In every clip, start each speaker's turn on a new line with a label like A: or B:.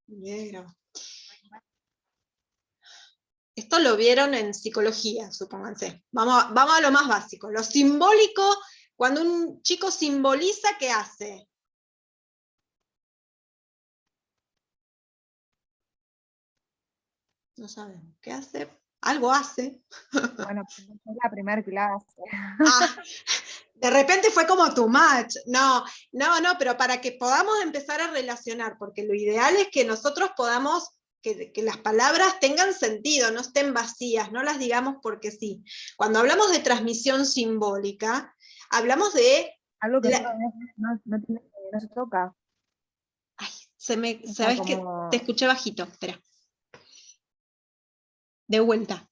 A: Negro. Esto lo vieron en psicología, supónganse. Vamos a lo más básico. Lo simbólico, cuando un chico simboliza, ¿qué hace? No sabemos. ¿Qué hace? Algo hace.
B: Bueno, es la primera clase.
A: Ah, de repente fue como too much. No, pero para que podamos empezar a relacionar, porque lo ideal es que nosotros podamos, que las palabras tengan sentido, no estén vacías, no las digamos porque sí. Cuando hablamos de transmisión simbólica, hablamos de...
B: Algo que no se toca.
A: Ay,
B: O sea,
A: ¿sabes qué? Te escuché bajito, espera. De vuelta.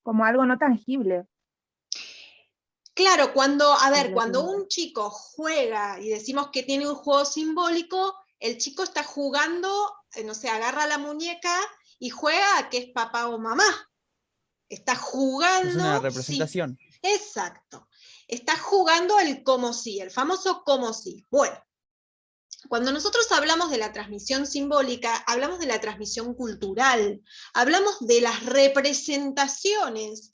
B: Como algo no tangible.
A: Claro, cuando
B: Siento.
A: un chico juega y decimos que tiene un juego simbólico, el chico está jugando, no sé, agarra la muñeca y juega a que es papá o mamá. Está jugando.
C: Es una representación.
A: Sí, exacto. Está jugando el como si, el famoso como si. Bueno, cuando nosotros hablamos de la transmisión simbólica, hablamos de la transmisión cultural, hablamos de las representaciones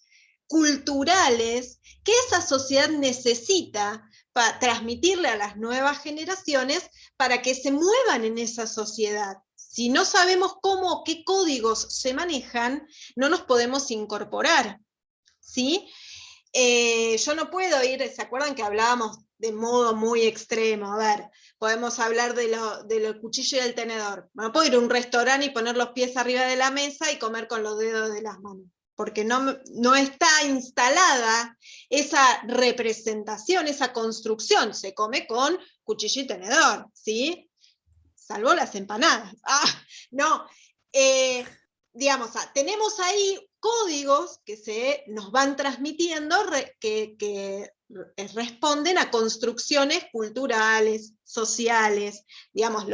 A: culturales que esa sociedad necesita para transmitirle a las nuevas generaciones para que se muevan en esa sociedad. Si no sabemos cómo, qué códigos se manejan, no nos podemos incorporar, ¿sí? Yo no puedo ir, ¿se acuerdan que hablábamos de modo muy extremo? A ver, podemos hablar de lo cuchillo y el tenedor. No puedo ir a un restaurante y poner los pies arriba de la mesa y comer con los dedos de las manos, porque no está instalada esa representación, esa construcción. Se come con cuchillo y tenedor, ¿sí? Salvo las empanadas. No. Digamos, tenemos ahí códigos que nos van transmitiendo que responden a construcciones culturales, sociales. Digamos,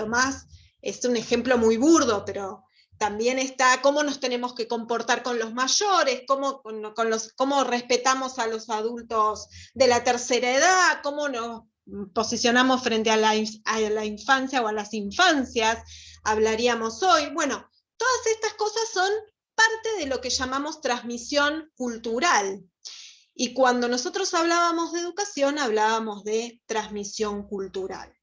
A: es un ejemplo muy burdo, pero también está cómo nos tenemos que comportar con los mayores, cómo respetamos a los adultos de la tercera edad, cómo nos posicionamos frente a la infancia o a las infancias, hablaríamos hoy. Bueno, todas estas cosas son parte de lo que llamamos transmisión cultural. Y cuando nosotros hablábamos de educación, hablábamos de transmisión cultural.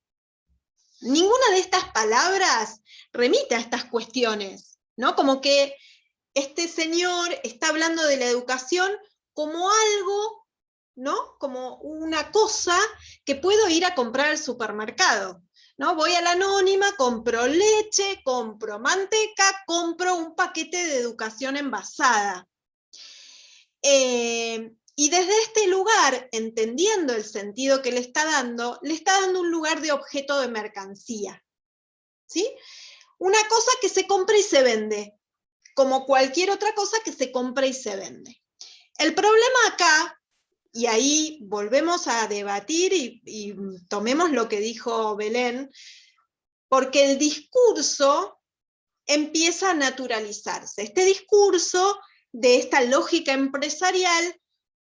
A: Ninguna de estas palabras remite a estas cuestiones, ¿no? Como que este señor está hablando de la educación como algo, ¿no? Como una cosa que puedo ir a comprar al supermercado, ¿no? Voy a la Anónima, compro leche, compro manteca, compro un paquete de educación envasada. Y desde este lugar, entendiendo el sentido que le está dando un lugar de objeto de mercancía, ¿sí? Una cosa que se compra y se vende, como cualquier otra cosa que se compra y se vende. El problema acá, y ahí volvemos a debatir y tomemos lo que dijo Belén, porque el discurso empieza a naturalizarse. Este discurso de esta lógica empresarial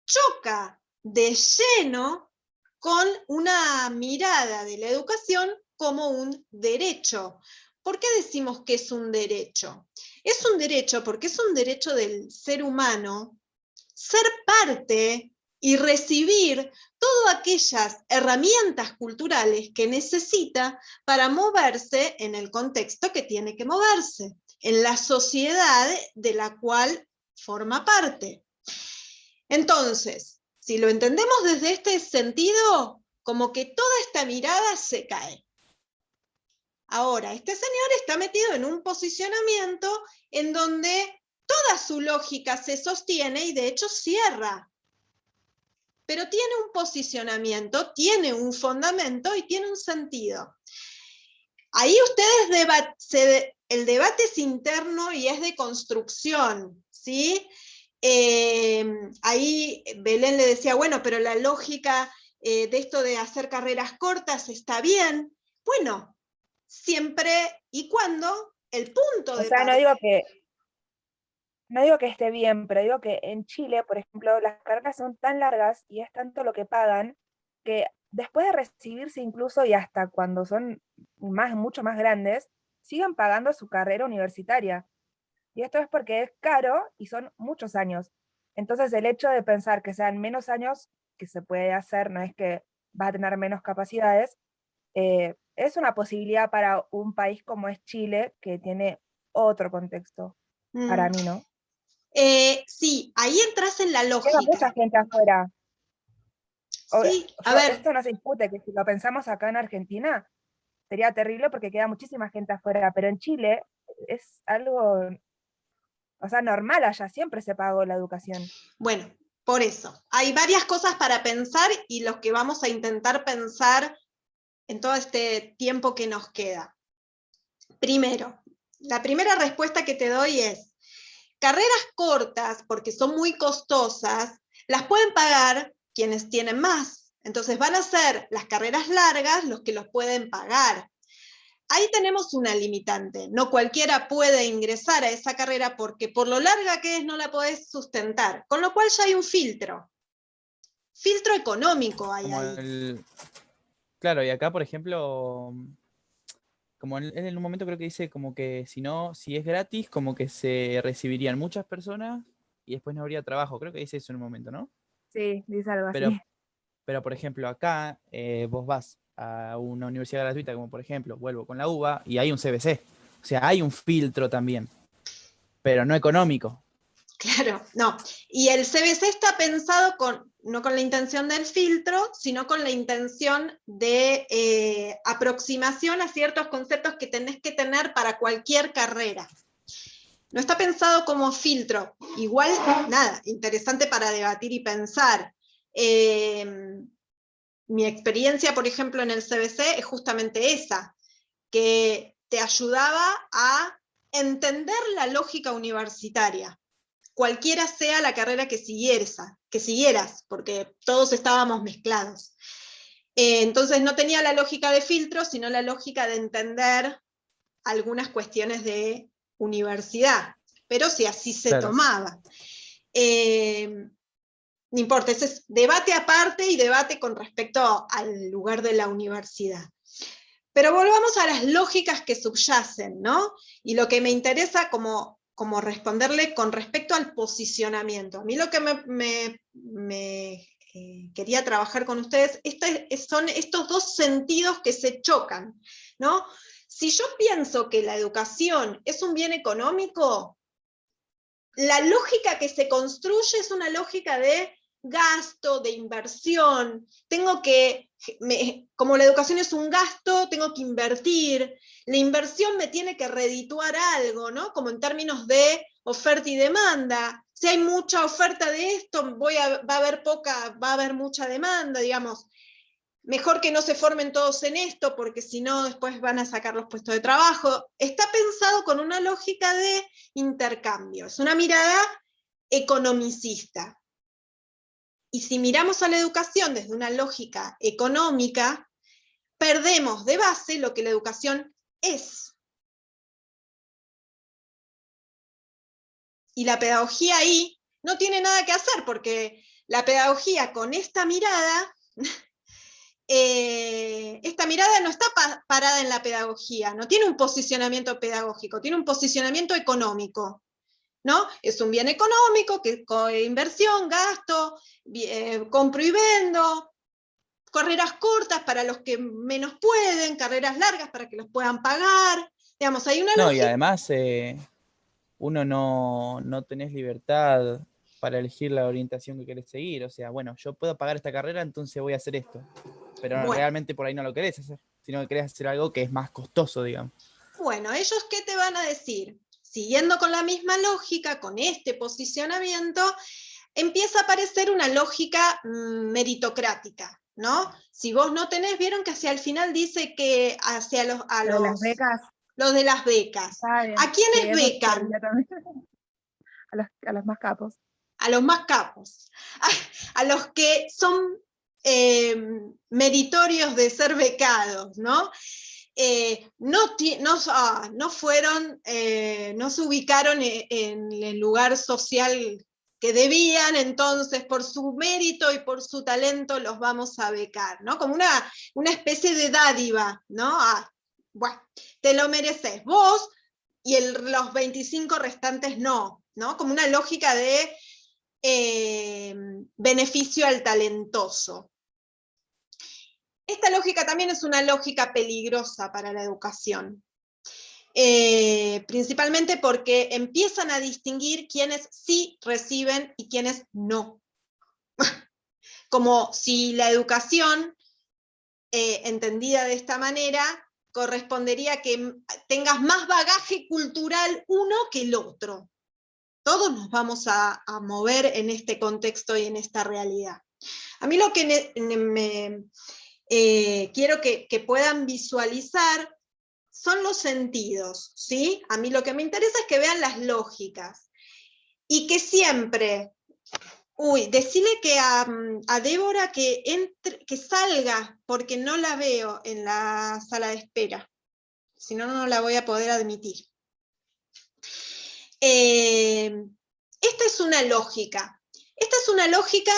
A: choca de lleno con una mirada de la educación como un derecho. ¿Por qué decimos que es un derecho? Es un derecho porque es un derecho del ser humano ser parte y recibir todas aquellas herramientas culturales que necesita para moverse en el contexto que tiene que moverse, en la sociedad de la cual forma parte. Entonces, si lo entendemos desde este sentido, como que toda esta mirada se cae. Ahora, este señor está metido en un posicionamiento en donde toda su lógica se sostiene y de hecho cierra. Pero tiene un posicionamiento, tiene un fundamento y tiene un sentido. Ahí ustedes el debate es interno y es de construcción, ¿sí? Ahí Belén le decía, bueno, pero la lógica de esto de hacer carreras cortas está bien. Bueno, siempre y cuando el punto de
B: sea,
A: partida.
B: no digo que esté bien, pero digo que en Chile, por ejemplo, las carreras son tan largas y es tanto lo que pagan que después de recibirse incluso y hasta cuando son mucho más grandes, siguen pagando su carrera universitaria. Y esto es porque es caro y son muchos años. Entonces el hecho de pensar que sean menos años que se puede hacer, no es que va a tener menos capacidades, es una posibilidad para un país como es Chile, que tiene otro contexto,
A: Mm,
B: para mí, ¿no?
A: sí, ahí entras en la
B: Queda mucha
A: lógica.
B: gente afuera.
A: Sí, a ver,
B: Esto no se discute, que si lo pensamos acá en Argentina, sería terrible porque queda muchísima gente afuera, pero en Chile es algo, o sea, normal, allá siempre se pagó la educación.
A: bueno, por eso. Hay varias cosas para pensar y los que vamos a intentar pensar en todo este tiempo que nos queda. Primero, la primera respuesta que te doy es, carreras cortas, porque son muy costosas, las pueden pagar quienes tienen más. Entonces van a ser las carreras largas los que los pueden pagar. Ahí tenemos una limitante. No cualquiera puede ingresar a esa carrera porque por lo larga que es no la podés sustentar. Con lo cual ya hay un filtro. Filtro económico hay
C: Como
A: ahí.
C: claro, y acá, por ejemplo, como en un momento creo que dice como que si no, si es gratis, como que se recibirían muchas personas y después no habría trabajo. Creo que dice eso en un momento, ¿no?
B: Sí, dice algo
C: Pero,
B: así.
C: pero por ejemplo, acá vos vas a una universidad gratuita, como por ejemplo, vuelvo con la UBA, y hay un CBC. O sea, hay un filtro también, pero no económico.
A: Claro, no. Y el CBC está pensado no con la intención del filtro, sino con la intención de aproximación a ciertos conceptos que tenés que tener para cualquier carrera. No está pensado como filtro. Igual, nada, interesante para debatir y pensar. Mi experiencia, por ejemplo, en el CBC es justamente esa, que te ayudaba a entender la lógica universitaria, cualquiera sea la carrera que siguieras, porque todos estábamos mezclados. Entonces no tenía la lógica de filtro, sino la lógica de entender algunas cuestiones de universidad, pero si así se
C: Claro.
A: tomaba. No importa, ese es debate aparte y debate con respecto al lugar de la universidad. Pero volvamos a las lógicas que subyacen, ¿no? Y lo que me interesa como responderle con respecto al posicionamiento. A mí lo que me quería trabajar con ustedes son estos dos sentidos que se chocan, ¿no? Si yo pienso que la educación es un bien económico, la lógica que se construye es una lógica de gasto, de inversión. Como la educación es un gasto, tengo que invertir. La inversión me tiene que redituar algo, ¿no? Como en términos de oferta y demanda. Si hay mucha oferta de esto, va a haber mucha demanda, digamos. Mejor que no se formen todos en esto, porque si no, después van a sacar los puestos de trabajo. Está pensado con una lógica de intercambio. Es una mirada economicista. Y si miramos a la educación desde una lógica económica, perdemos de base lo que la educación es. Y la pedagogía ahí no tiene nada que hacer, porque la pedagogía con esta mirada no está parada en la pedagogía, no tiene un posicionamiento pedagógico, tiene un posicionamiento económico, ¿no? Es un bien económico, que inversión, gasto, compro y vendo, carreras cortas para los que menos pueden, carreras largas para que los puedan pagar, digamos, hay una
C: No, y
A: lógica.
C: además uno no tenés libertad para elegir la orientación que querés seguir. O sea, bueno, yo puedo pagar esta carrera, entonces voy a hacer esto. Pero
A: Bueno,
C: realmente por ahí no lo querés hacer, sino que querés hacer algo que es más costoso, digamos.
A: bueno, ellos ¿qué te van a decir? Siguiendo con la misma lógica, con este posicionamiento, empieza a aparecer una lógica meritocrática, ¿no? Si vos no tenés, vieron que hacia el final dice que hacia
B: Lo de las becas,
A: los de las becas.
B: está bien.
A: ¿A
B: Sí,
A: quiénes
B: eso es
A: becan?
B: terrible también. A los más capos.
A: A los más capos, a los que son meritorios de ser becados, ¿no? No se ubicaron en el lugar social que debían, entonces por su mérito y por su talento los vamos a becar, ¿no? Como una especie de dádiva, ¿no? bueno, te lo mereces vos y los 25 restantes no, ¿no? Como una lógica de beneficio al talentoso. Esta lógica también es una lógica peligrosa para la educación. Principalmente porque empiezan a distinguir quiénes sí reciben y quiénes no. Como si la educación, entendida de esta manera, correspondería a que tengas más bagaje cultural uno que el otro. Todos nos vamos a mover en este contexto y en esta realidad. A mí lo que quiero que puedan visualizar son los sentidos, ¿sí? A mí lo que me interesa es que vean las lógicas. Y que siempre, decirle que a Débora que salga, porque no la veo en la sala de espera. Si no, no la voy a poder admitir. Esta es una lógica. Esta es una lógica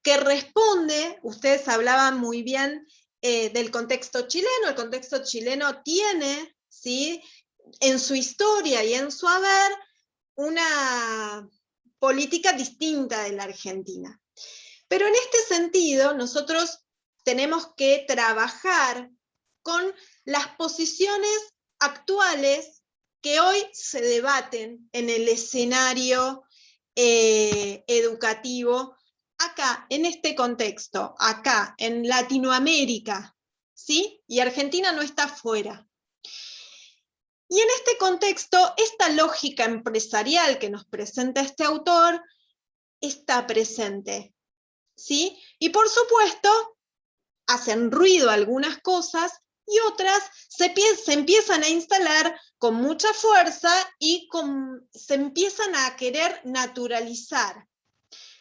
A: que responde, ustedes hablaban muy bien del contexto chileno. El contexto chileno tiene, ¿sí?, en su historia y en su haber una política distinta de la Argentina. Pero en este sentido, nosotros tenemos que trabajar con las posiciones actuales que hoy se debaten en el escenario educativo, acá, en este contexto, acá, en Latinoamérica, ¿sí? Y Argentina no está fuera. Y en este contexto, esta lógica empresarial que nos presenta este autor está presente, ¿sí? Y por supuesto, hacen ruido algunas cosas y otras se empiezan a instalar con mucha fuerza y se empiezan a querer naturalizar.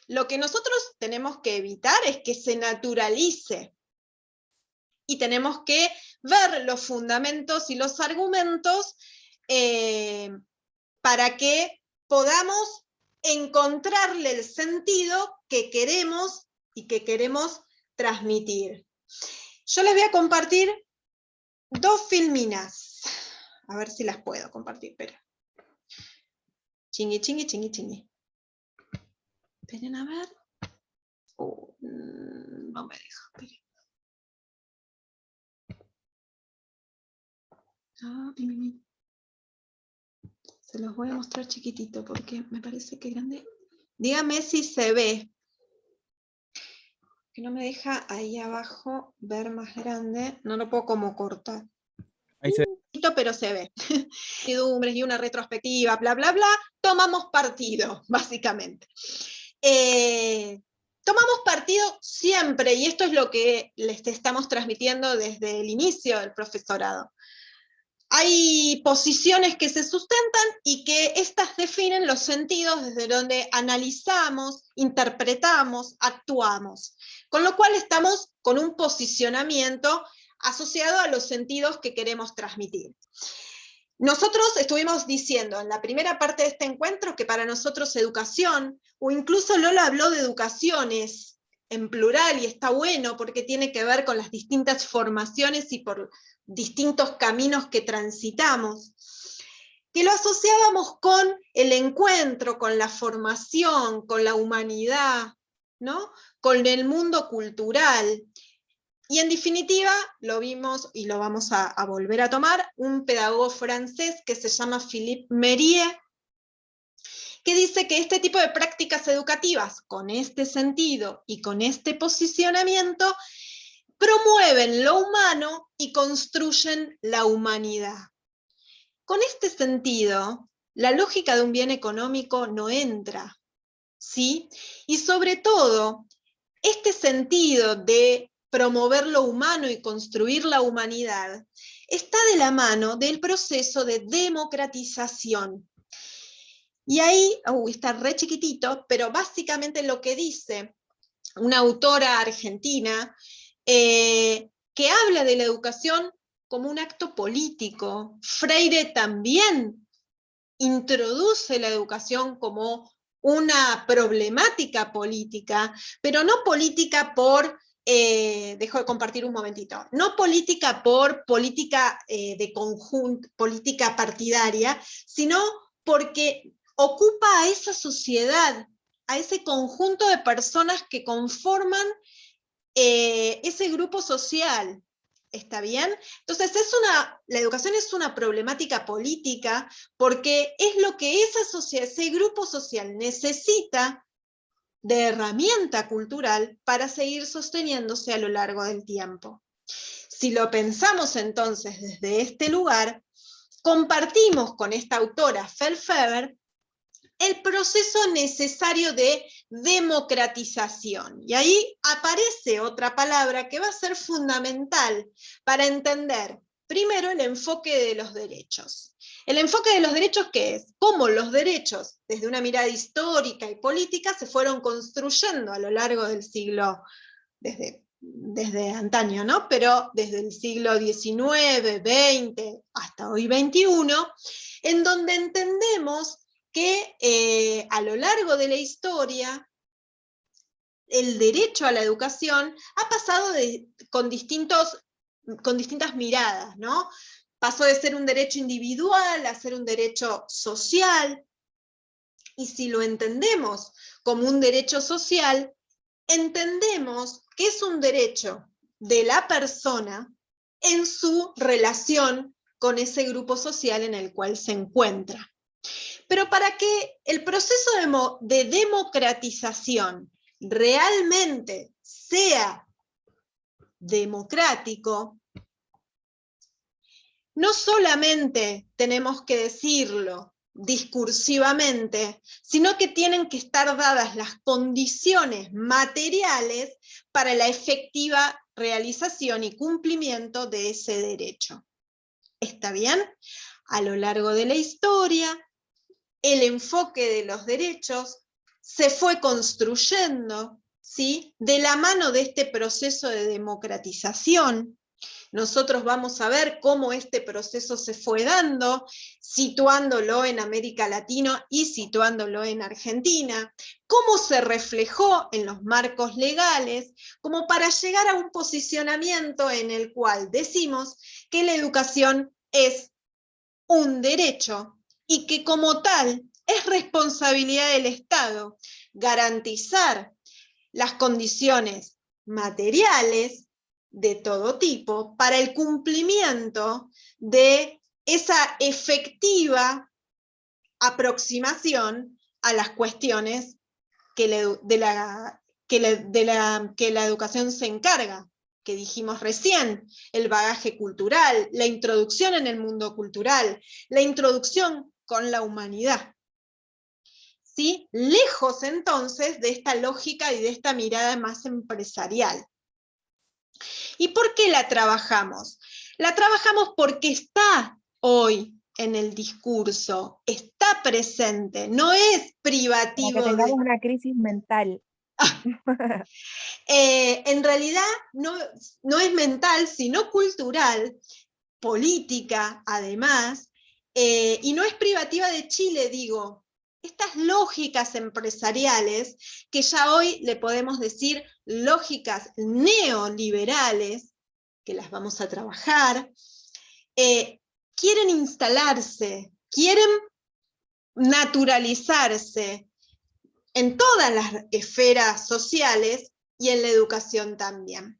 A: Lo que nosotros tenemos que evitar es que se naturalice. Y tenemos que ver los fundamentos y los argumentos para que podamos encontrarle el sentido que queremos y que queremos transmitir. Yo les voy a compartir 2 filminas. A ver si las puedo compartir, espera. Chingui, chingui, chingui, chingui. Esperen a ver. No me deja, esperen. Se los voy a mostrar chiquitito porque me parece que es grande. Dígame si se ve. Que no me deja ahí abajo ver más grande. No lo puedo como cortar.
C: Ahí se ve.
A: Pero se ve. Y una retrospectiva, bla, bla, bla. Tomamos partido, básicamente. Tomamos partido siempre, y esto es lo que les estamos transmitiendo desde el inicio del profesorado. Hay posiciones que se sustentan y que estas definen los sentidos desde donde analizamos, interpretamos, actuamos. Con lo cual estamos con un posicionamiento asociado a los sentidos que queremos transmitir. Nosotros estuvimos diciendo en la primera parte de este encuentro que para nosotros educación, o incluso Lola habló de educaciones en plural, y está bueno porque tiene que ver con las distintas formaciones y por distintos caminos que transitamos, que lo asociábamos con el encuentro, con la formación, con la humanidad, ¿no?, con el mundo cultural. Y en definitiva, lo vimos y lo vamos a volver a tomar, un pedagogo francés que se llama Philippe Mérier, que dice que este tipo de prácticas educativas, con este sentido y con este posicionamiento, promueven lo humano y construyen la humanidad. Con este sentido, la lógica de un bien económico no entra, ¿sí? Y sobre todo, este sentido de promover lo humano y construir la humanidad está de la mano del proceso de democratización. Y ahí, está re chiquitito, pero básicamente lo que dice una autora argentina, que habla de la educación como un acto político. Freire también introduce la educación como una problemática política, pero no política por dejo de compartir un momentito, no política por política de conjunto, política partidaria, sino porque ocupa a esa sociedad, a ese conjunto de personas que conforman ese grupo social. ¿Está bien? Entonces, la educación es una problemática política porque es lo que esa sociedad, ese grupo social necesita de herramienta cultural para seguir sosteniéndose a lo largo del tiempo. Si lo pensamos entonces desde este lugar, compartimos con esta autora, Fehlfeber, el proceso necesario de democratización. Y ahí aparece otra palabra que va a ser fundamental para entender, primero, el enfoque de los derechos. ¿El enfoque de los derechos qué es? Cómo los derechos, desde una mirada histórica y política, se fueron construyendo a lo largo del siglo, desde antaño, ¿no? Pero desde el siglo XIX, XX, hasta hoy XXI, en donde entendemos que a lo largo de la historia el derecho a la educación ha pasado con distintas miradas, ¿no? Pasó de ser un derecho individual a ser un derecho social, y si lo entendemos como un derecho social, entendemos que es un derecho de la persona en su relación con ese grupo social en el cual se encuentra. Pero para que el proceso de democratización realmente sea democrático, no solamente tenemos que decirlo discursivamente, sino que tienen que estar dadas las condiciones materiales para la efectiva realización y cumplimiento de ese derecho. ¿Está bien? A lo largo de la historia, el enfoque de los derechos se fue construyendo, ¿sí?, de la mano de este proceso de democratización. Nosotros vamos a ver cómo este proceso se fue dando, situándolo en América Latina y situándolo en Argentina, cómo se reflejó en los marcos legales, como para llegar a un posicionamiento en el cual decimos que la educación es un derecho y que como tal es responsabilidad del Estado garantizar las condiciones materiales de todo tipo para el cumplimiento de esa efectiva aproximación a las cuestiones que la educación se encarga, que dijimos recién, el bagaje cultural, la introducción en el mundo cultural, la introducción con la humanidad. ¿Sí? Lejos entonces de esta lógica y de esta mirada más empresarial. ¿Y por qué la trabajamos? La trabajamos porque está hoy en el discurso, está presente, no es privativo.
B: Para que tengamos una crisis mental.
A: En realidad no es mental, sino cultural, política además, y no es privativa de Chile, digo. Estas lógicas empresariales, que ya hoy le podemos decir lógicas neoliberales, que las vamos a trabajar, quieren instalarse, quieren naturalizarse en todas las esferas sociales y en la educación también.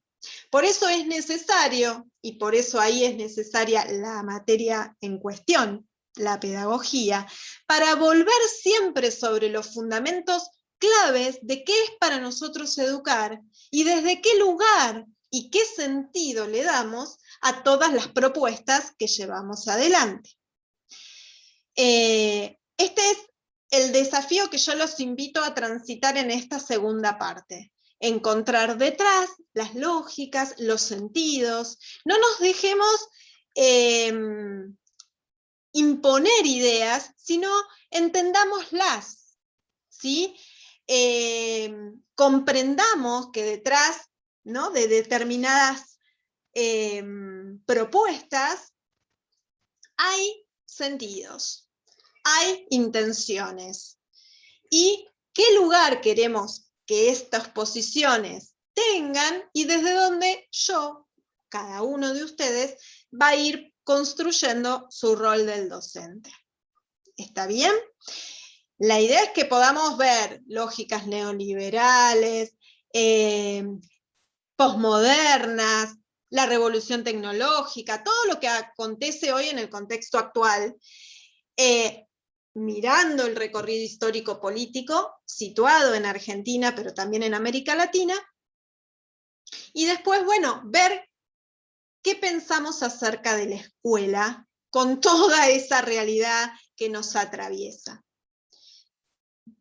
A: Por eso es necesario, y por eso ahí es necesaria la materia en cuestión, la pedagogía, para volver siempre sobre los fundamentos claves de qué es para nosotros educar y desde qué lugar y qué sentido le damos a todas las propuestas que llevamos adelante. Este es el desafío que yo los invito a transitar en esta segunda parte. Encontrar detrás las lógicas, los sentidos. No nos dejemos imponer ideas, sino entendámoslas, ¿sí? Comprendamos que detrás, ¿no?, de determinadas propuestas hay sentidos, hay intenciones. ¿Y qué lugar queremos que estas posiciones tengan y desde donde yo, cada uno de ustedes, va a ir construyendo su rol del docente. ¿Está bien? La idea es que podamos ver lógicas neoliberales, posmodernas, la revolución tecnológica, todo lo que acontece hoy en el contexto actual, mirando el recorrido histórico-político, situado en Argentina, pero también en América Latina, y después, bueno, ver qué pensamos acerca de la escuela con toda esa realidad que nos atraviesa.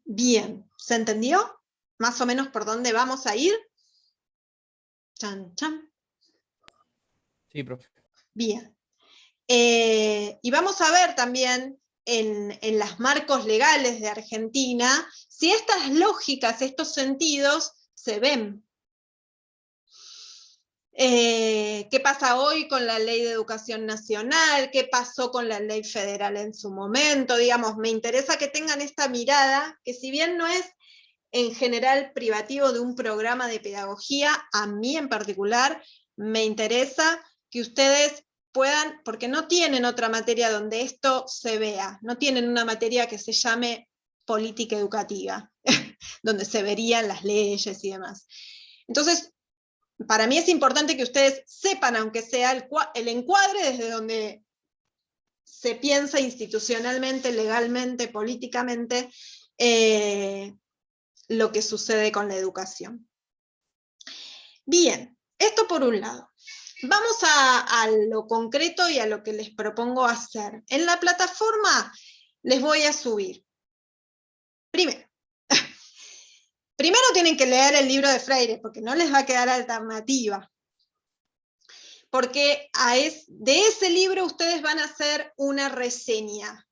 A: Bien, ¿se entendió? Más o menos por dónde vamos a ir. Chan, chan.
C: Sí, profe.
A: Bien. Y vamos a ver también en los marcos legales de Argentina si estas lógicas, estos sentidos se ven. ¿Qué pasa hoy con la Ley de Educación Nacional? ¿Qué pasó con la Ley Federal en su momento? Digamos, me interesa que tengan esta mirada, que si bien no es en general privativo de un programa de pedagogía, a mí en particular me interesa que ustedes puedan, porque no tienen otra materia donde esto se vea, no tienen una materia que se llame política educativa, donde se verían las leyes y demás. Entonces, para mí es importante que ustedes sepan, aunque sea el encuadre desde donde se piensa institucionalmente, legalmente, políticamente, lo que sucede con la educación. Bien, esto por un lado. Vamos a lo concreto y a lo que les propongo hacer. En la plataforma les voy a subir. Primero tienen que leer el libro de Freire, porque no les va a quedar alternativa. Porque de ese libro ustedes van a hacer una reseña.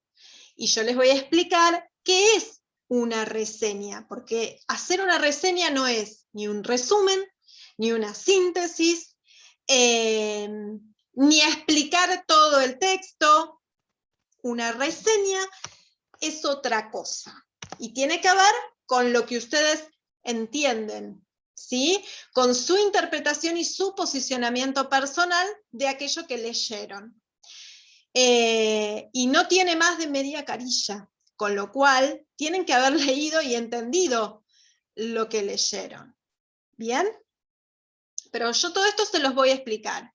A: Y yo les voy a explicar qué es una reseña, porque hacer una reseña no es ni un resumen, ni una síntesis, ni explicar todo el texto. Una reseña es otra cosa, y tiene que ver con lo que ustedes entienden, ¿sí? Con su interpretación y su posicionamiento personal de aquello que leyeron. Y no tiene más de media carilla, con lo cual tienen que haber leído y entendido lo que leyeron. ¿Bien? Pero yo todo esto se los voy a explicar.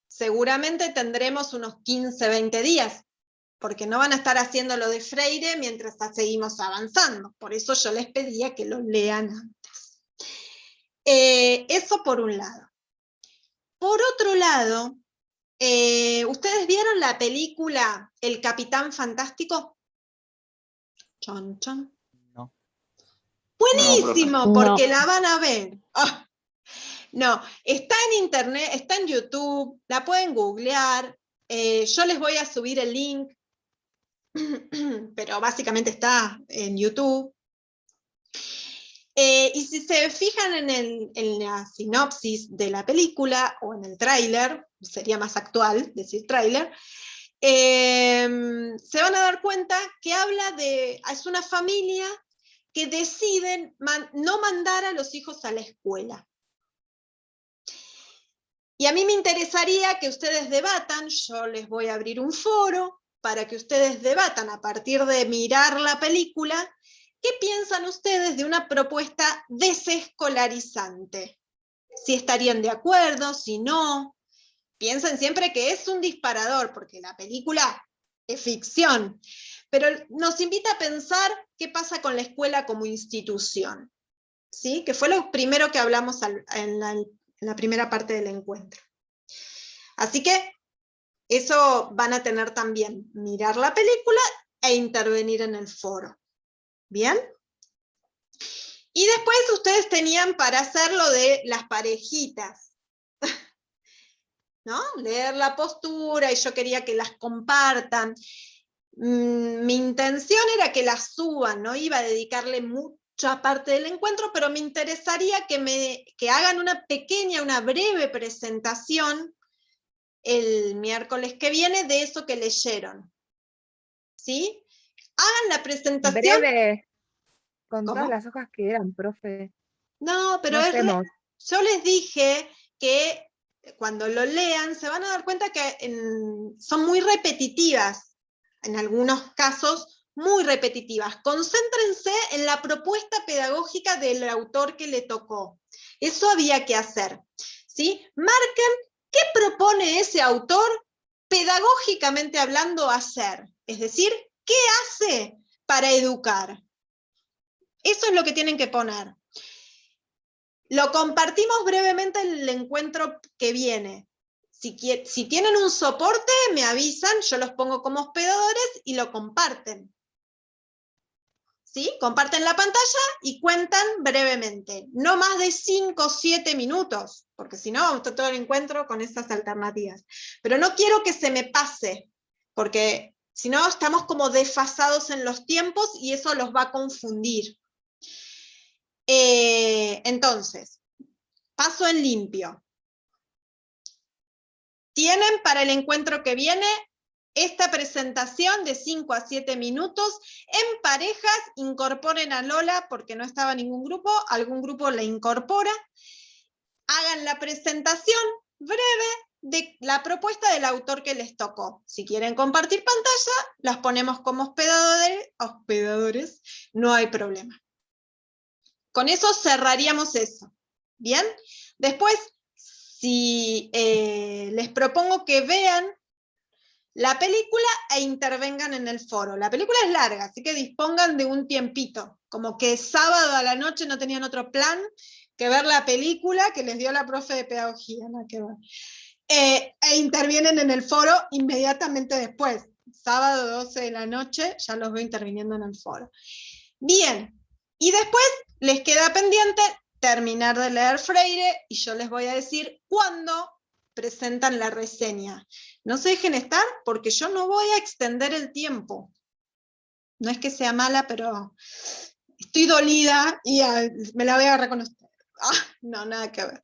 A: Seguramente tendremos unos 15, 20 días, porque no van a estar haciendo lo de Freire mientras seguimos avanzando. Por eso yo les pedía que lo lean antes. Eso por un lado. Por otro lado, ¿ustedes vieron la película El Capitán Fantástico? Chon, chon.
C: No.
A: Buenísimo,
D: No,
A: porque la van a ver. Oh, no, está en internet, está en YouTube, la pueden googlear. Yo les voy a subir el link, pero básicamente está en YouTube. Y si se fijan en la sinopsis de la película, o en el tráiler, sería más actual decir tráiler, se van a dar cuenta que es una familia que deciden no mandar a los hijos a la escuela. Y a mí me interesaría que ustedes debatan, yo les voy a abrir un foro para que ustedes debatan a partir de mirar la película, ¿qué piensan ustedes de una propuesta desescolarizante? Si estarían de acuerdo, si no. Piensen siempre que es un disparador, porque la película es ficción, pero nos invita a pensar qué pasa con la escuela como institución, ¿sí? Que fue lo primero que hablamos en la primera parte del encuentro. Así que eso van a tener también, mirar la película e intervenir en el foro. ¿Bien? Y después ustedes tenían para hacer lo de las parejitas, ¿no? Leer la postura, y yo quería que las compartan. Mi intención era que las suban, no iba a dedicarle mucha parte del encuentro, pero me interesaría que hagan una breve presentación el miércoles que viene de eso que leyeron. ¿Sí? Hagan la presentación.
B: Breve, con
A: ¿Cómo?
B: todas las hojas que eran, profe.
A: No, pero
B: No hacemos
A: Yo les dije que cuando lo lean se van a dar cuenta que son muy repetitivas, en algunos casos muy repetitivas. Concéntrense en la propuesta pedagógica del autor que le tocó. Eso había que hacer, ¿sí? Marquen qué propone ese autor pedagógicamente hablando hacer, es decir, ¿qué hace para educar? Eso es lo que tienen que poner. Lo compartimos brevemente en el encuentro que viene. Si tienen un soporte, me avisan, yo los pongo como hospedadores y lo comparten. ¿Sí? Comparten la pantalla y cuentan brevemente. No más de 5 o 7 minutos, porque si no, vamos a estar todo el encuentro con esas alternativas. Pero no quiero que se me pase, porque si no, estamos como desfasados en los tiempos y eso los va a confundir. Entonces, paso en limpio. Tienen para el encuentro que viene esta presentación de 5 a 7 minutos. En parejas, incorporen a Lola, porque no estaba ningún grupo, algún grupo la incorpora. Hagan la presentación breve de la propuesta del autor que les tocó. Si quieren compartir pantalla, las ponemos como hospedadores, no hay problema. Con eso cerraríamos eso. ¿Bien? Después, si les propongo que vean la película e intervengan en el foro. La película es larga, así que dispongan de un tiempito. Como que sábado a la noche no tenían otro plan que ver la película que les dio la profe de pedagogía, nada que ver. E intervienen en el foro inmediatamente después. Sábado 12 de la noche, ya los veo interviniendo en el foro. Bien, y después les queda pendiente terminar de leer Freire y yo les voy a decir cuándo presentan la reseña. No se dejen estar porque yo no voy a extender el tiempo. No es que sea mala, pero estoy dolida y me la voy a reconocer. No, nada que ver.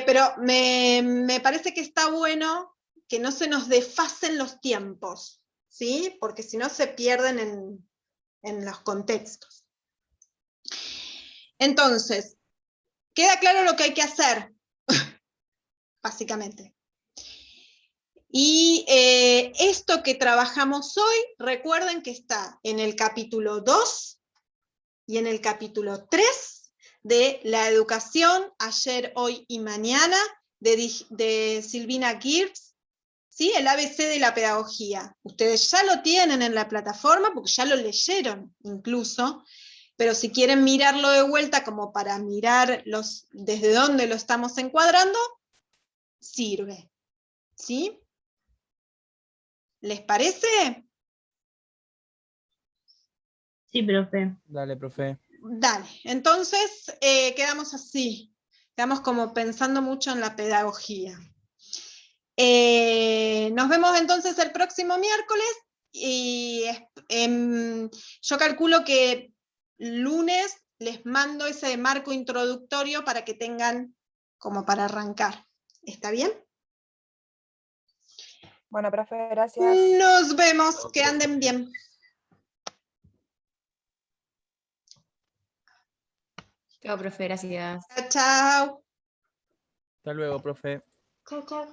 A: Pero me parece que está bueno que no se nos desfasen los tiempos, ¿sí? Porque si no se pierden en los contextos. Entonces, queda claro lo que hay que hacer, básicamente. Y esto que trabajamos hoy, recuerden que está en el capítulo 2 y en el capítulo 3 de La educación, ayer, hoy y mañana, de Silvina Gibbs, ¿sí? El ABC de la pedagogía. Ustedes ya lo tienen en la plataforma porque ya lo leyeron incluso, pero si quieren mirarlo de vuelta como para mirar desde dónde lo estamos encuadrando, sirve. ¿Sí? ¿Les parece?
D: Sí, profe.
C: Dale, profe.
A: Dale, entonces quedamos así, quedamos como pensando mucho en la pedagogía. Nos vemos entonces el próximo miércoles y yo calculo que lunes les mando ese marco introductorio para que tengan como para arrancar. ¿Está bien?
B: Bueno, profe, gracias.
A: Nos vemos, que anden bien.
D: Chao, profe, gracias.
A: Chao, chao.
C: Hasta luego, profe.
A: Chao, chao.